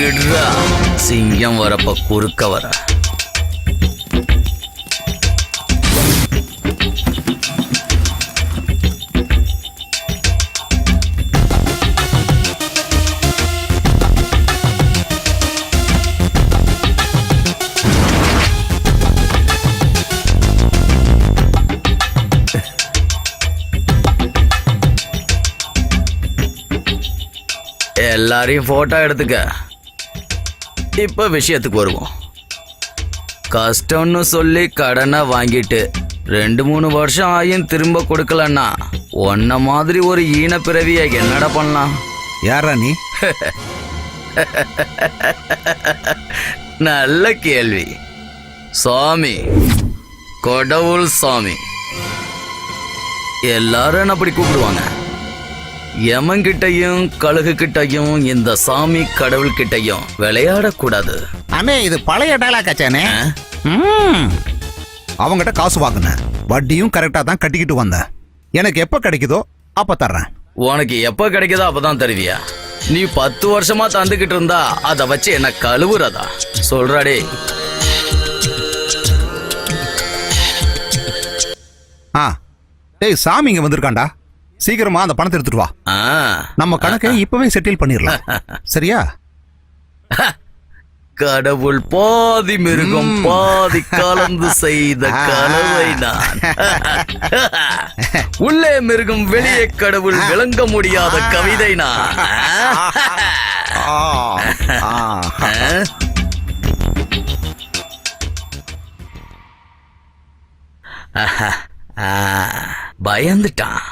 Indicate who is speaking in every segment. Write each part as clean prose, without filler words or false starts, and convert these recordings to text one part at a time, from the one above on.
Speaker 1: விடுறா, சிங்கம் வரப்ப குறுக்க வர. எல்லாரையும் போட்டோ எடுத்துக்க. இப்ப விஷயத்துக்கு வருவோம். கஷ்டம்னு சொல்லி கடனை வாங்கிட்டு 2-3 வருஷம் ஆயும் திரும்ப கொடுக்கலன்னா உன்ன மாதிரி ஒரு ஈன பிறவிய என்னடா பண்ணலாம்?
Speaker 2: யாரா நீ?
Speaker 1: நல்ல கேள்வி. சாமி, கடவுள் சாமி. எல்லாரும் என்ன அப்படி கூப்பிடுவாங்க. யமன்கிட்டையும் கழுகு கிட்டையும் இந்த சாமி கடவுள் கிட்டையும் விளையாடக்கூடாது.
Speaker 2: அண்ணே, இது பழைய டைலாக் ஆச்சானே. அவங்ககிட்ட காசு வாங்கினேன், வட்டியும் கரெக்டா தான் கட்டிக்கிட்டு வந்தேன். எனக்கு எப்ப கிடைக்குதோ அப்ப தர்றேன்.
Speaker 1: உனக்கு எப்ப கிடைக்குதோ அப்பதான் தருவியா? நீ 10 வருஷமா தந்துகிட்டு இருந்தா அதை வச்சு என்ன கழுவுறதா சொல்றாடே?
Speaker 2: டேய், சாமி இங்க வந்திருக்காண்டா. சீக்கிரமா அந்த பணத்தை எடுத்துட்டு வா. நம்ம கணக்கை இப்பவே செட்டில் பண்ணிடலாம். சரியா?
Speaker 1: கடவுள் பாதி மிருகம் பாதி கலந்து செய்த கலவை நான். உள்ளே மிருகம் வெளியே கடவுள் விளங்க முடியாத கவிதை நான். பயந்துட்டான்.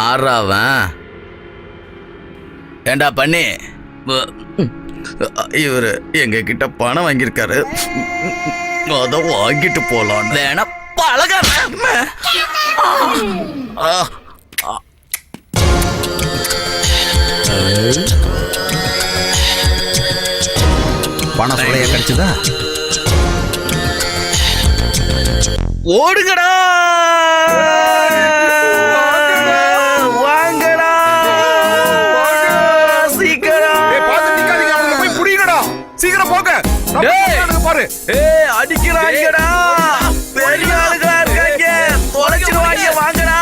Speaker 1: ஆறாவன் ஏண்டா பண்ணி, இவரு எங்க கிட்ட பணம் வாங்கியிருக்காரு, அத வாங்கிட்டு போலாம். வேணா பழக
Speaker 2: பணம் சொல்லைய கிடைச்சதா?
Speaker 1: ஓடுங்கடா, வாங்கடா, சீக்கிரம்
Speaker 2: போய் புடிங்கடா, சீக்கிரம் போங்க. பாரு,
Speaker 1: அடிக்கிறாங்கடா, பெரிய ஆளுகளா இருக்காங்க, தொலைச்சிருவாங்க, வாங்கடா.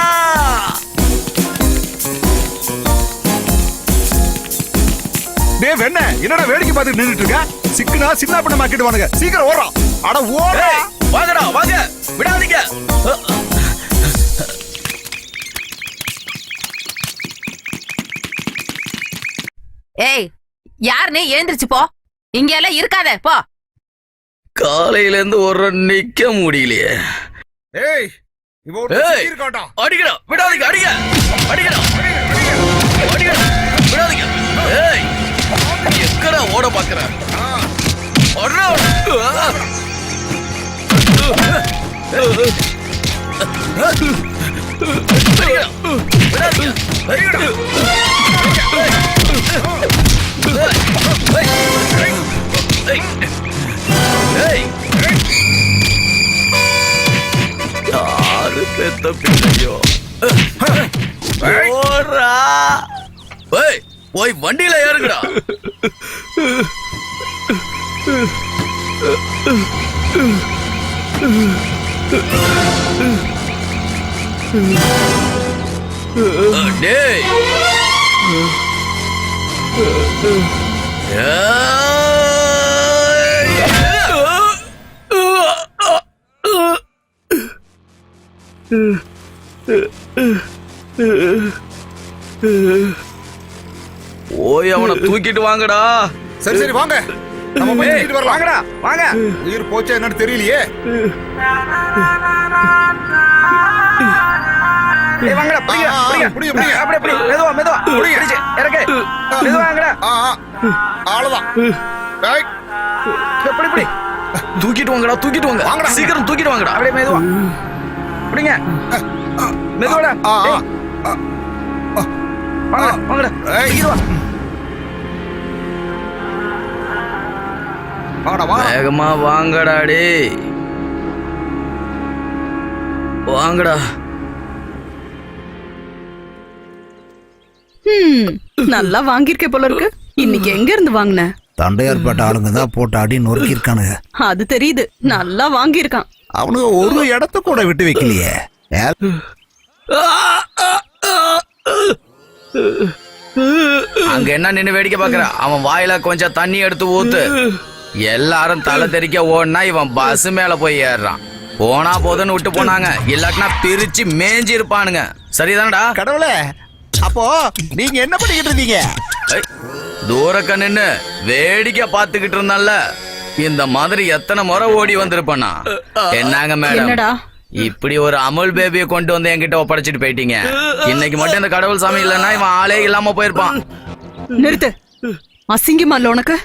Speaker 2: டேய் வெண்ணே, என்னடா வேடிக்கை பார்த்துட்டு நின்னுட்டு இருக்க? சிக்கனா சின்ன பண்ண மாக்கிட்டு வாங்க. சீக்கிரம் ஓடுறோம். அட ஓடு,
Speaker 1: வாங்கடா, வாங்க, விடாதீங்க.
Speaker 3: ஏய், யார் நீ? எழுந்திருச்சு போ. இங்க எல்லாம் இருக்காத, போ.
Speaker 1: காலையில இருந்து ஒரு நிக்க முடியலையே.
Speaker 2: ஏய்,
Speaker 1: அடிக்கடா, விடாதீங்க, அடிங்க, அடிக்கடா, அடிக்கடா, விடாதீங்க. ஏய், எக்கடா ஓட பாக்குற? யாரு பெத்த பிள்ளையோ? போய் வண்டியில ஏறுங்கடா. டேய், போய் அவனை தூக்கிட்டு வாங்கடா.
Speaker 2: சரி சரி வாங்க, நம்ம போய் தூக்கிட்டு வரலாம். வாங்கடா வாங்க. உயிர் போச்சா என்னன்னு தெரியலையே.
Speaker 4: வாங்கடா,
Speaker 2: புடிங்க.
Speaker 4: அப்படியே மெதுவா மெதுவா புடிங்க. இறக்கு, மெதுவா வாங்கடா.
Speaker 2: அவ்வளவுதான்.
Speaker 4: எப்படி
Speaker 1: தூக்கிட்டு வாங்கடா, தூக்கிட்டு வாங்க.
Speaker 2: வாங்கடா,
Speaker 1: சீக்கிரம் தூக்கிட்டு வாங்கடா.
Speaker 4: அப்படியே மெதுவா புடிங்க. மெதுவாடா. வாங்கடா, வாங்கடா.
Speaker 2: வாடா வா.
Speaker 1: வேகமா வாங்கடா டேய். வாங்கடா.
Speaker 5: நல்லா வாங்கியிருக்க போல இருக்கு. இன்னைக்கு எங்க இருந்து வாங்கின?
Speaker 2: தண்டையார்பேட்டை ஆளுங்க தான் போட்டு அடி நொறுக்கி இருக்கானுங்க.
Speaker 5: அது தெரியுது, நல்லா வாங்கியிருக்கான்.
Speaker 2: அவனுங்க ஒரு இடத்த கூட விட்டு வைக்கலையே.
Speaker 1: அங்க என்ன நின்னு வேடிக்கை பாக்குற? அவன் வாயில கொஞ்சம் தண்ணி எடுத்து ஊத்து. எல்லாரும் தலை தெறிக்க ஓடுனா இவன் பஸ் மேல போய் ஏறுறான். போனா போதுன்னு விட்டு போனாங்க, இல்லாட்டினா பிரிச்சு மேஞ்சி இருப்பானுங்க. சரிதானடா?
Speaker 2: கடவுளே, அப்போ நீங்க என்ன பண்ணிக்கிட்டு இருந்தீங்க?
Speaker 1: தூரக்க நின்னு வேடிக்கை பார்த்துக்கிட்டு இருந்தான்ல, இந்த மாதிரி எத்தனை முறை ஓடி வந்திருப்பானா? என்னங்க மேடம்,
Speaker 5: என்னடா
Speaker 1: இப்படி ஒரு அமுல் பேபியை கொண்டு வந்து என்கிட்ட ஒப்படைச்சிட்டு போயிட்டீங்க. இன்னைக்கு மட்டும் இந்த கடவுள் சாமி இல்லைன்னா இவன் ஆளே இல்லாம போயிருப்பான்.
Speaker 5: நிறுத்து. அசிங்கமா இல்ல உனக்கு?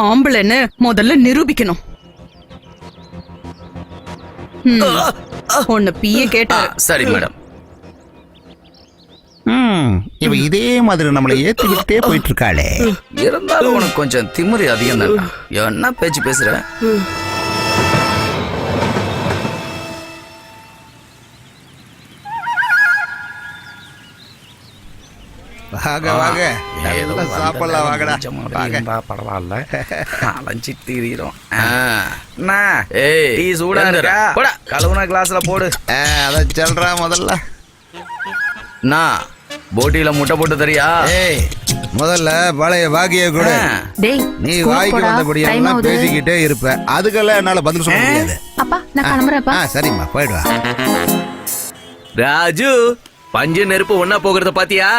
Speaker 5: ஆம்பளைன்னு முதல்ல நிரூபிக்கணும். உன்னை பிய கேட்ட.
Speaker 1: சரி மேடம்.
Speaker 2: இவ இதே மாதிரி நம்மளை ஏத்திக்கிட்டே போயிட்டு இருக்காளே.
Speaker 1: இருந்தாலும் உனக்கு கொஞ்சம் திமிரு அதிகம் தான். என்ன பேச்சு பேசுற?
Speaker 2: வாங்க வாங்க, நல்லா சாப்பிடலாம் வாங்கடா. வாங்க.
Speaker 4: பரவாயில்ல
Speaker 1: அலைஞ்சி திரியிறோம். ஏய், டீ சூடா இருக்கா? போடா, கழுவுன கிளாஸ்ல போடு.
Speaker 2: அத சொல்றா முதல்ல.
Speaker 1: நான் போட்டியில முட்டை போட்டு தரியா?
Speaker 2: ஏய், முதல்ல பழைய பாக்கிய கூட.
Speaker 3: டேய்,
Speaker 2: நீ
Speaker 3: ஸ்கூல்
Speaker 2: வாய்க்கு
Speaker 3: போடா,
Speaker 2: வந்தபடியா
Speaker 3: time ஆகுது.
Speaker 2: பேசிக்கிட்டே இருப்ப. அதுக்கெல்லாம் என்னால பதில் சொல்ல முடியாது.
Speaker 3: அப்பா நான் கிளம்புறேன்ப்பா.
Speaker 2: சரிம்மா, போயிடுவா.
Speaker 6: ராஜு, பஞ்சு நெருப்பு ஒன்னா போகிறத பாத்தியா?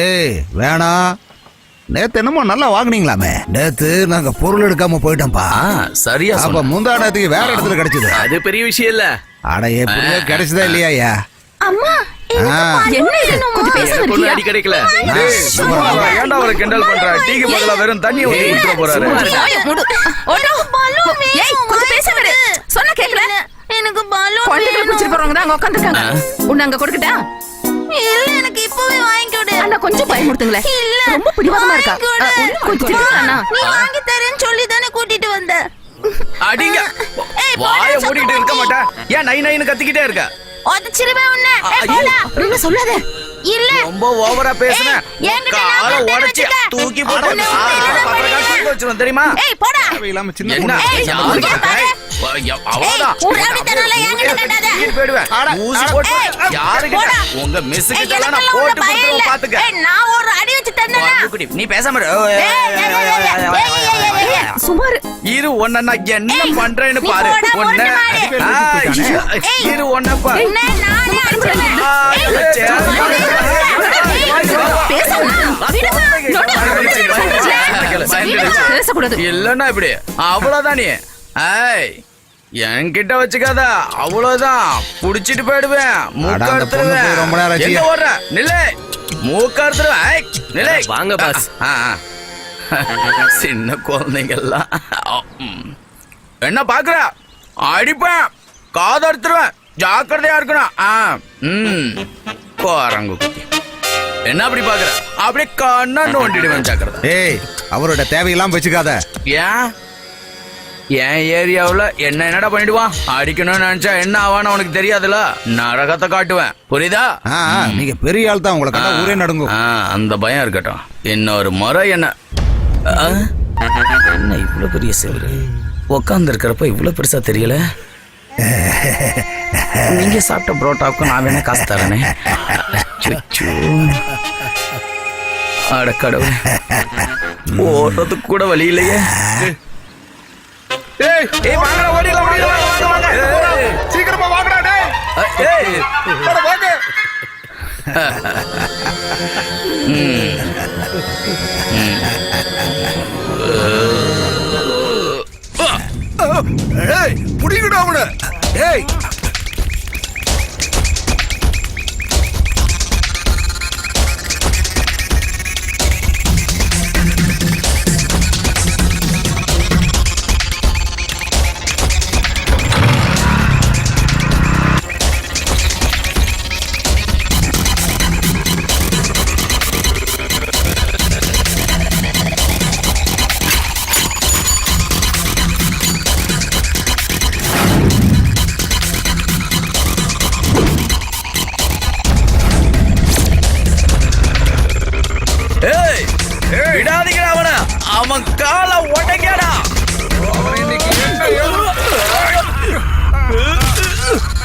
Speaker 2: ஏய் வேணாம், நேத்து என்னமோ நல்லா வாங்குனீங்களாமே. நேத்து நாங்க பொருள் எடுக்காம போயிட்டோம்ப்பா.
Speaker 1: சரியா
Speaker 2: அப்ப
Speaker 1: சொன்ன.
Speaker 2: முந்தா நேரத்துக்கு வேற இடத்துல கிடைச்சது.
Speaker 6: அது பெரிய விஷயம் இல்ல.
Speaker 2: அட எப்படியோ கிடைச்சதா இல்லையா?
Speaker 3: அம்மா என்ன இது? கொஞ்சம் பேச
Speaker 6: எனக்கு ஒண்ணும்
Speaker 3: வரியா?
Speaker 6: அடி கிடைக்கல.
Speaker 1: ஏன்டா அவரை கிண்டல் பண்ற? டீக்கு பதிலா வெறும் தண்ணி ஊத்தி குடிக்க போறாரு.
Speaker 3: வாயை மூடு. ஓடு. ஏய், கொஞ்சம் பேச விடு. சொன்னா கேக்கல.
Speaker 7: எனக்கு பலூன்
Speaker 3: குழந்தைகளை பிடிச்சிட்டு போறவங்க தான் அங்க உட்காந்துருக்காங்க. உன்னை அங்க கொடுக்கட்டா?
Speaker 7: இல்ல, எனக்கு இப்பவே வாங்கி கொடு.
Speaker 3: அண்ணா கொஞ்சம் பயமுறுத்துங்களேன்.
Speaker 7: இல்ல,
Speaker 3: ரொம்ப பிடிவாதமா இருக்கா?
Speaker 7: வாங்கி கொடு.
Speaker 3: கொஞ்சம் திட்டுறானா?
Speaker 7: நீ வாங்கி தரேன்னு சொல்லி தானே கூட்டிட்டு வந்த.
Speaker 1: அடிங்க.
Speaker 7: ஏய்,
Speaker 1: வாயை
Speaker 7: போடா,
Speaker 1: மூடிட்டு இருக்க மாட்டேன். ஏன் நை நைன்னு கத்திக்கிட்டே இருக்க?
Speaker 7: உதச்சிருவேன் உன்னை. ஏய்,
Speaker 1: ஐயோ.
Speaker 7: போடா.
Speaker 3: அப்படின்னு சொல்லாத.
Speaker 7: இல்ல,
Speaker 1: ரொம்ப ஓவரா பேசுன.
Speaker 7: ஏய், என்கிட்ட நான்
Speaker 1: காலை
Speaker 7: கட்டை
Speaker 1: உடைச்சு
Speaker 7: வச்சுக்க.
Speaker 1: தூக்கி போட்டு
Speaker 7: உன்னை உன்னை
Speaker 1: பத்திரக்கார தூக்கி வச்சிருவேன் தெரியுமா?
Speaker 7: ஏய், போடா.
Speaker 2: இல்லாம சின்ன
Speaker 1: என்ன?
Speaker 2: பொண்ணு.
Speaker 7: ஏய்,
Speaker 1: யாருக்கு?
Speaker 7: இங்க பாரு.
Speaker 1: அவ்வளவுதான்.
Speaker 7: ஏய், உன் ரவுடித்தனம்ல என்கிட்ட கட்டாத.
Speaker 1: தூக்கிட்டு போயிடுவேன். ஊசி போட்டு யாருக்கிட்ட?
Speaker 7: போடா.
Speaker 1: உங்க மிஸ்ஸுக்கு
Speaker 7: ஏய்,
Speaker 1: எல்லாம் நான்
Speaker 7: எனக்கெல்லாம்
Speaker 1: போட்டு
Speaker 7: ஒண்ணும் பயம்
Speaker 1: கொடுத்துருவேன்,
Speaker 7: இல்ல.
Speaker 1: பாத்துக்க.
Speaker 7: ஏய், நான் ஒரு அடி வச்சு தந்தேனா?
Speaker 1: குட்டி, நீ பேசாம இரு.
Speaker 3: சுமார்.
Speaker 1: இரு உன்ன நான் என்ன பண்றேன்னு
Speaker 7: நீ
Speaker 1: பாரு.
Speaker 7: போடா,
Speaker 1: உன்ன
Speaker 7: போட்டு மாடு.
Speaker 1: இரு உன்ன பாரு.
Speaker 7: உன்னை நானே அடிச்சிருவேன்.
Speaker 3: பேசக்கூடாது.
Speaker 1: இல்லன்னா இப்படி அவ்வளவுதான். நீ ஏய் என்கிட்ட வச்சுக்காத. அவ்வளவுதான், புடிச்சிட்டு போயிடுவேன்.
Speaker 2: அட, அந்த பொண்ணு போய் ரொம்ப நேரம் ஆச்சு.
Speaker 1: எங்க ஓடுற? நில்லு. மூக்கறுத்துருவேன். ஏய், நில்லு.
Speaker 6: வாங்க பாஸ்.
Speaker 1: சின்ன குழந்தைங்க எல்லாம் என்ன பாக்குற? அடிப்பேன், காதறுத்துருவேன். ஜாக்கிரதையா இருக்கணும். குரங்கு குட்டி, என்ன அப்படி பாக்குற? அப்படியே கண்ணா நோண்டிடுவேன். ஜாக்கிரதை.
Speaker 2: ஏய், அவரோட தேவையெல்லாம் வச்சுக்காத.
Speaker 1: ஏன் என் ஏரியாவுல என்ன என்னடா பண்ணிடுவான்? அடிக்கணும்னு நினைச்சா என்ன ஆவான்னு உனக்கு தெரியாதுல. நரகத்தை காட்டுவேன், புரியுதா?
Speaker 2: நீங்க பெரிய ஆள் தான், உங்களை கண்டா ஊரே நடுங்கும்.
Speaker 1: அந்த பயம் இருக்கட்டும். இன்னொரு முறை என்ன என்ன இவ்வளவு பெரிய சேவரு உட்கார்ந்து இருக்கிறப்ப இவ்வளவு பெருசா தெரியல. நீங்க சாப்பிட்ட புரோட்டாவுக்கும் நான் வேணா காசு தரேனே. அட கடவுள், ஓடுறதுக்கு கூட வழி இல்லையே.
Speaker 4: வாங்கடா, ஓடிடலாம், ஓடிடலாம், வாங்க, வாங்க. சீக்கிரமா வாங்கடா, டேய். வாடா, வாங்க.
Speaker 2: ஏய், புடிங்கடா அவனை. ஏய்,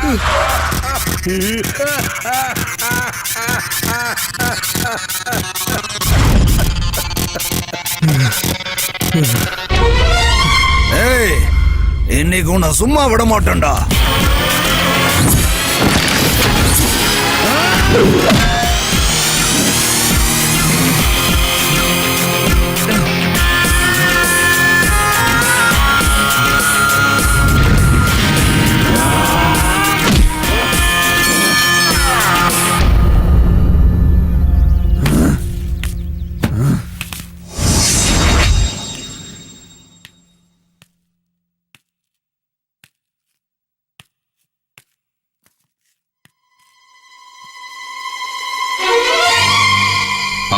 Speaker 2: ஏய், இன்னைக்கு உன்னை சும்மா விட மாட்டேன்டா.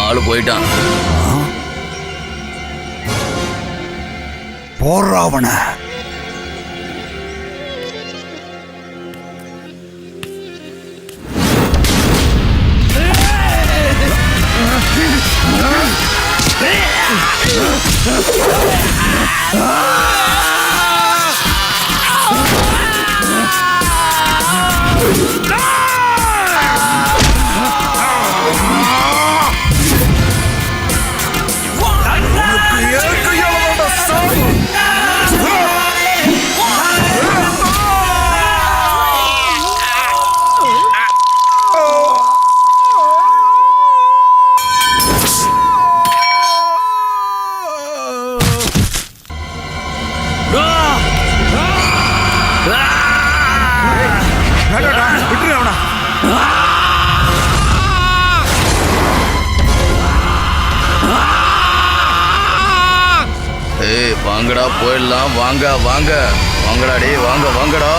Speaker 1: ஆளு போயிட்டான்.
Speaker 2: போறாவன.
Speaker 1: ஏய் வாங்கடா போயிடலாம். வாங்க வாங்க வாங்கடா டே வாங்க வாங்கடா.